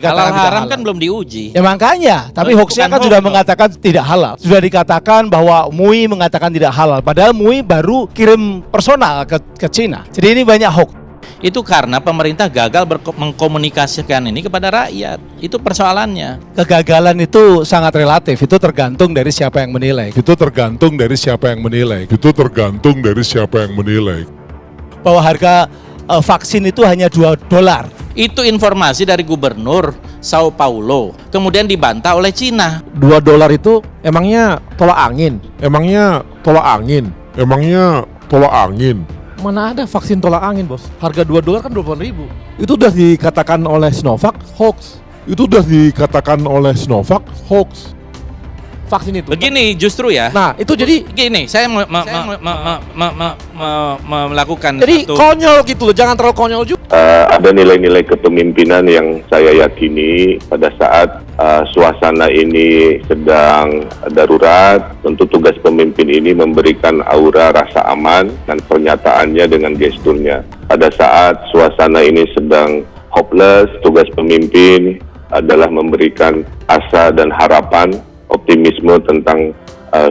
Halal haram kan belum diuji. Ya makanya, tapi hoaxnya kan sudah mengatakan tidak halal. Sudah dikatakan bahwa MUI mengatakan tidak halal. Padahal MUI baru kirim personal ke Cina. Jadi ini banyak hoax. Itu karena pemerintah gagal mengkomunikasikan ini kepada rakyat. Itu persoalannya. Kegagalan itu sangat relatif. Itu tergantung dari siapa yang menilai. Bahwa harga vaksin itu hanya $2. Itu informasi dari gubernur Sao Paulo, kemudian dibantah oleh Cina. $2 itu emangnya tolak angin. Mana ada vaksin tolak angin, bos? Harga $2 kan 20.000. Itu udah dikatakan oleh Sinovac hoax. Vaksin itu. Begini justru ya. Nah, itu jadi Gini, saya melakukan jadi satu. konyol gitu loh, jangan terlalu konyol juga. Ada nilai-nilai kepemimpinan yang saya yakini pada saat suasana ini sedang darurat. Tentu tugas pemimpin ini memberikan aura rasa aman dan pernyataannya dengan gesturnya. Pada saat suasana ini sedang hopeless, tugas pemimpin adalah memberikan asa dan harapan, optimisme tentang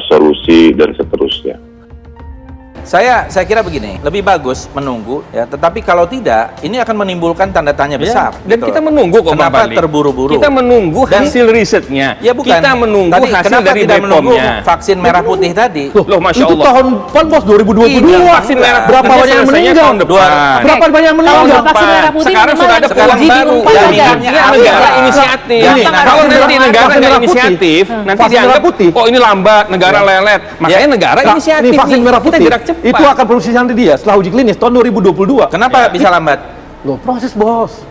solusi dan seterusnya. Saya kira begini, lebih bagus menunggu ya, tetapi kalau tidak, ini akan menimbulkan tanda tanya besar. Dan gitu kita loh. menunggu kok, Kenapa Bang Fadli? terburu-buru? Kita menunggu Dan- hasil risetnya. Ya bukan. Kita menunggu Tadi, hasil kenapa dari tidak menunggu BPOM-nya. vaksin merah putih tadi? Loh, Masya Itu Allah. tahun depan, bos, 2022. Iya, vaksin merah Berapa putih banyak yang selesainya meninggal? tahun depan. Berapa banyak yang Tahun meninggal? depan. Vaksin merah putih Sekarang memang sudah ada lagi peluang baru. diumpulkan Jaminannya saja. negara Iya. inisiatif. Ini, Kalau nanti vaksin negara merah nggak putih. inisiatif, nanti Vaksin merah dianggap, putih. oh ini lambat, negara lelet. Makanya negara Nah, inisiatif. ini vaksin nih. merah Kita putih gerak cepat. itu akan produksi nanti dia setelah uji klinis tahun 2022. Kenapa bisa lambat? Loh, proses, bos.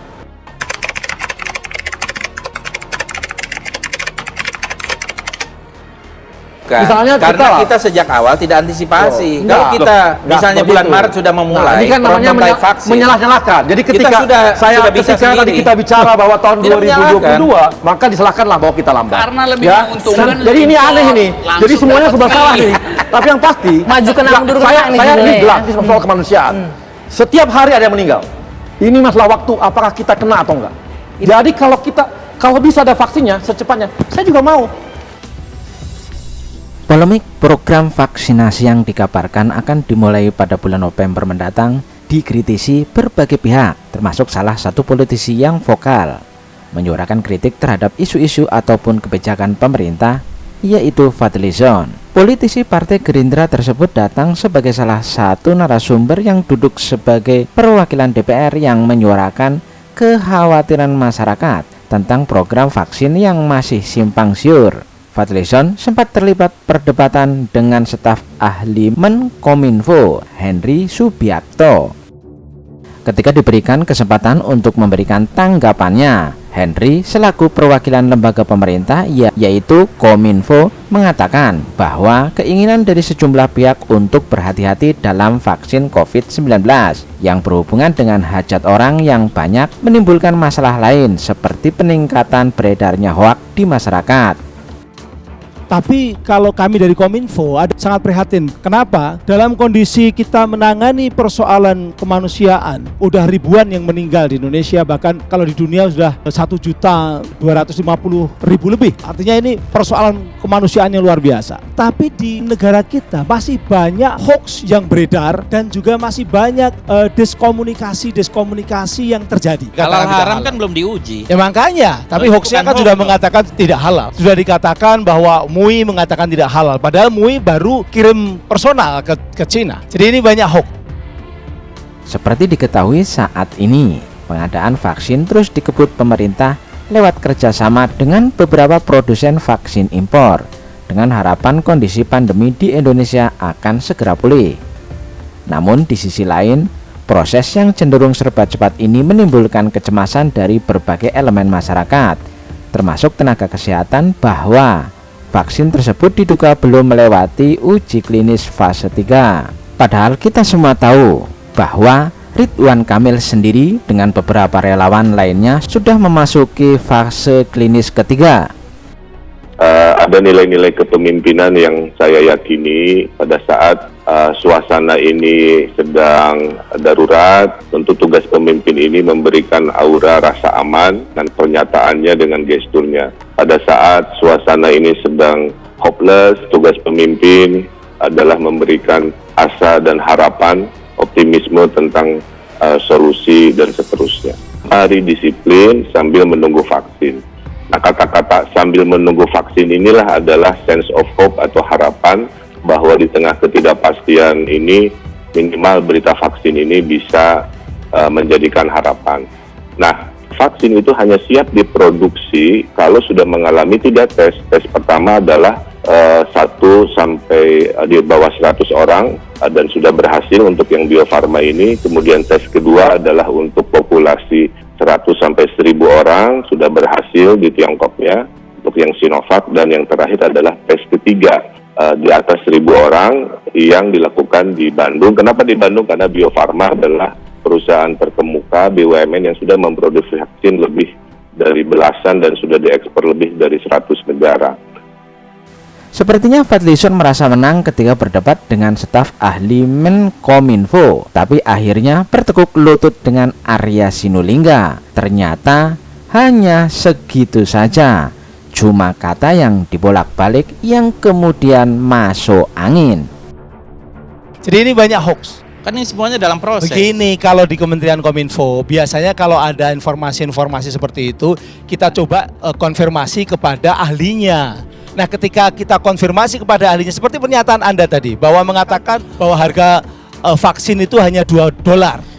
Misalnya karena kita- kita sejak awal tidak antisipasi. Loh, Kalau enggak. kita Loh, misalnya enggak bulan begitu. Maret sudah memulai Nah, ini kan namanya prototipe vaksin. menyalah-nyalahkan. Jadi ketika sudah saya bisa ketika tadi sendiri. kita bicara bahwa tahun Tidak 2022, maka disalahkanlah bahwa kita lambat. Karena lebih ya? menguntungkan Jadi ini aneh ini. langsung Jadi semuanya dapat serba salah fee. nih. Tapi yang pasti Maju kena enggak, mundur saya kena nih ini judulnya ya. jelas soal kemanusiaan. Setiap hari ada yang meninggal. Ini masalah waktu apakah kita kena atau enggak. Jadi kalau bisa ada vaksinnya secepatnya, saya juga mau. Polemik program vaksinasi yang dikabarkan akan dimulai pada bulan November mendatang dikritisi berbagai pihak, termasuk salah satu politisi yang vokal menyuarakan kritik terhadap isu-isu ataupun kebijakan pemerintah, yaitu Fadly Zon. Politisi Partai Gerindra tersebut datang sebagai salah satu narasumber yang duduk sebagai perwakilan DPR yang menyuarakan kekhawatiran masyarakat tentang program vaksin yang masih simpang siur. Fadly Zon sempat terlibat perdebatan dengan staf ahli Menkominfo Henry Subiakto. Ketika diberikan kesempatan untuk memberikan tanggapannya, Henry selaku perwakilan lembaga pemerintah yaitu Kominfo mengatakan bahwa keinginan dari sejumlah pihak untuk berhati-hati dalam vaksin COVID-19 yang berhubungan dengan hajat orang yang banyak menimbulkan masalah lain seperti peningkatan beredarnya hoaks di masyarakat. Tapi kalau kami dari Kominfo sangat prihatin. Kenapa? Dalam kondisi kita menangani persoalan kemanusiaan, udah ribuan yang meninggal di Indonesia, bahkan kalau di dunia sudah 1.250.000 lebih. Artinya ini persoalan kemanusiaan yang luar biasa. Tapi di negara kita masih banyak hoax yang beredar dan juga masih banyak diskomunikasi yang terjadi. Halal Katakan tidak haram halal. kan belum diuji. Ya makanya, tapi Itu hoaxnya bukan kan sudah hoax. mengatakan tidak halal. Sudah dikatakan bahwa MUI mengatakan tidak halal. Padahal MUI baru kirim personal ke Cina. Jadi ini banyak hoax. Seperti diketahui saat ini, pengadaan vaksin terus dikebut pemerintah lewat kerjasama dengan beberapa produsen vaksin impor, dengan harapan kondisi pandemi di Indonesia akan segera pulih. Namun di sisi lain, proses yang cenderung serba cepat ini menimbulkan kecemasan dari berbagai elemen masyarakat, termasuk tenaga kesehatan, bahwa vaksin tersebut diduga belum melewati uji klinis fase 3. Padahal kita semua tahu bahwa Ridwan Kamil sendiri dengan beberapa relawan lainnya sudah memasuki fase klinis ketiga. ada nilai-nilai kepemimpinan yang saya yakini pada saat suasana ini sedang darurat. Tentu tugas pemimpin ini memberikan aura rasa aman dan pernyataannya dengan gesturnya. Pada saat suasana ini sedang hopeless, tugas pemimpin adalah memberikan asa dan harapan, optimisme tentang solusi dan seterusnya. Mari disiplin sambil menunggu vaksin. Nah, kata-kata sambil menunggu vaksin inilah adalah sense of hope atau harapan bahwa di tengah ketidakpastian ini minimal berita vaksin ini bisa menjadikan harapan. Nah, vaksin itu hanya siap diproduksi kalau sudah mengalami 3 tes. Tes pertama adalah 1 sampai di bawah 100 orang dan sudah berhasil untuk yang Bio Farma ini. Kemudian tes kedua adalah untuk populasi 100 sampai 1000 orang, sudah berhasil di Tiongkoknya untuk yang Sinovac, dan yang terakhir adalah tes ketiga di atas 1000 orang yang dilakukan di Bandung. Kenapa di Bandung? Karena Bio Farma adalah perusahaan terkemuka BUMN yang sudah memproduksi vaksin lebih dari belasan dan sudah diekspor lebih dari 100 negara. Sepertinya Fadlizon merasa menang ketika berdebat dengan staf ahli Menkominfo, tapi akhirnya bertekuk lutut dengan Arya Sinulinga. Ternyata hanya segitu saja, cuma kata yang dibolak-balik yang kemudian masuk angin. Jadi ini banyak hoax. Kan ini semuanya dalam proses. Begini, kalau di Kementerian Kominfo, biasanya kalau ada informasi-informasi seperti itu, kita coba konfirmasi kepada ahlinya. Nah, ketika kita konfirmasi kepada ahlinya, seperti pernyataan Anda tadi, bahwa mengatakan bahwa harga vaksin itu hanya $2.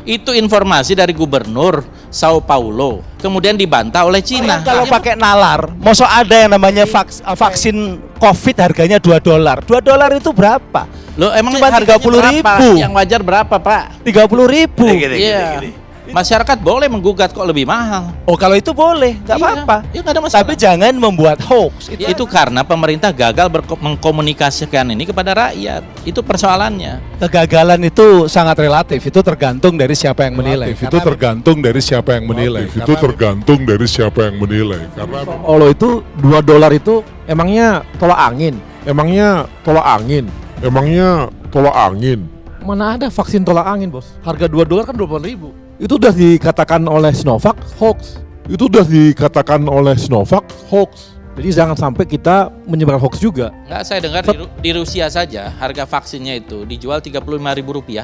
Itu informasi dari Gubernur Sao Paulo, kemudian dibantah oleh Cina. Kalau pakai nalar, masa ada yang namanya vaksin COVID harganya $2. $2 itu berapa? Loh, emang Cuma harganya 30.000. berapa? Yang wajar berapa, Pak? 30.000. Iya. Masyarakat boleh menggugat kok lebih mahal. Oh, kalau itu boleh, nggak Iya. apa-apa. Iya, nggak ada masalah. Tapi jangan membuat hoax. Itu karena pemerintah gagal mengkomunikasikan ini kepada rakyat. Itu persoalannya. Kegagalan itu sangat relatif. Itu tergantung dari siapa yang menilai. Itu tergantung dari siapa yang menilai. Itu tergantung dari siapa yang menilai. Karena Allah itu $2 itu emangnya tolak angin. emangnya tolak angin. Emangnya tolak angin. Mana ada vaksin tolak angin, Bos? Harga $2 kan 20.000. Itu udah dikatakan oleh Sinovac hoax. Itu udah dikatakan oleh Sinovac hoax. Jadi jangan sampai kita menyebar hoax juga. Nggak, saya dengar di Rusia saja harga vaksinnya itu dijual Rp35.000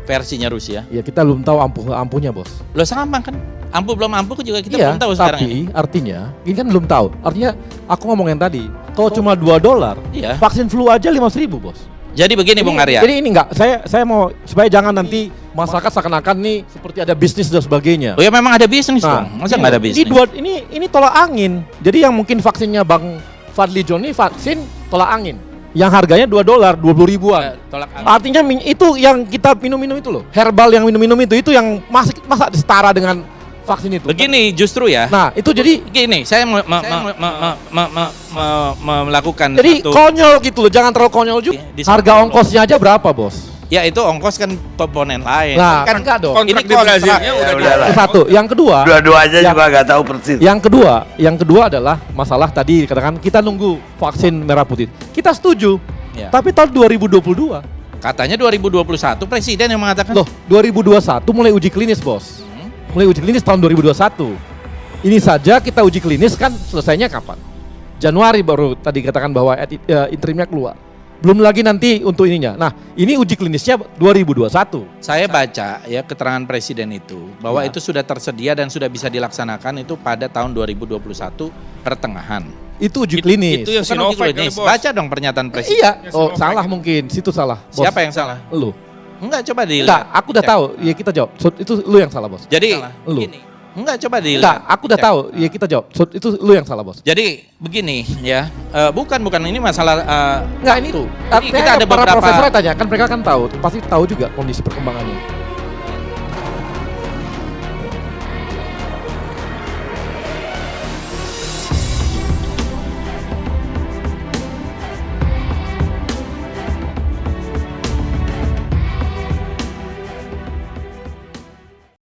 versinya Rusia. Ya kita belum tahu ampuhnya, Bos. Loh, sama kan? Ampuh belum ampuh juga kita Iya, belum tahu sekarang tapi ini. artinya ini kan belum tahu. Artinya aku ngomong yang tadi, kalau cuma $2, Iya. vaksin flu aja 5.000, Bos. Jadi begini Bung Arya. Jadi ini enggak, saya mau supaya jangan nanti masyarakat seakan-akan nih seperti ada bisnis dan sebagainya. Oh ya, memang ada bisnis dong. Masa nggak ada bisnis? Ini tolak angin. Jadi yang mungkin vaksinnya Bang Fadli John ini vaksin tolak angin. Yang harganya $2, 20.000-an. Tolak angin. Artinya itu yang kita minum-minum itu loh. Herbal yang minum-minum itu yang masa setara dengan vaksin itu. Begini justru ya. Nah, itu jadi Gini, saya melakukan jadi satu. konyol gitu loh, jangan terlalu konyol juga. Di- Harga ongkosnya aja berapa, Bos? Ya itu ongkos kan komponen lain. Nah, kan enggak dong. Ini kontrak. Itu satu. Yang kedua, Dua-duanya yang- juga nggak tahu persis. yang kedua adalah masalah tadi dikatakan kita nunggu vaksin merah putih. Kita setuju. Ya. Tapi tahun 2022. Katanya 2021 presiden yang mengatakan. Loh, 2021 mulai uji klinis, Bos. Mulai uji klinis tahun 2021. Ini saja kita uji klinis kan selesainya kapan? Januari baru tadi katakan bahwa interimnya keluar. Belum lagi nanti untuk ininya. Nah, ini uji klinisnya 2021. Saya baca ya keterangan presiden itu bahwa Ya. itu sudah tersedia dan sudah bisa dilaksanakan itu pada tahun 2021 pertengahan. Itu uji klinis. Itu yang Bukan uji Sinovac kali, klinis. Bos. Baca dong pernyataan presiden. Iya. Oh, salah mungkin. Situ salah. Bos. Siapa yang salah? Lu. Enggak, coba dilihat. Enggak, aku udah Cek. tahu. Ya kita jawab. So, itu lu yang salah, Bos. Jadi Lu. begini. Enggak, coba dilihat. Enggak, aku udah Cek. tahu. Ya kita jawab. So, itu lu yang salah, Bos. Jadi begini ya, bukan ini masalah Enggak, ini waktu. artinya Jadi kita ada para beberapa profesor tanya, kan mereka kan tahu, pasti tahu juga kondisi perkembangannya.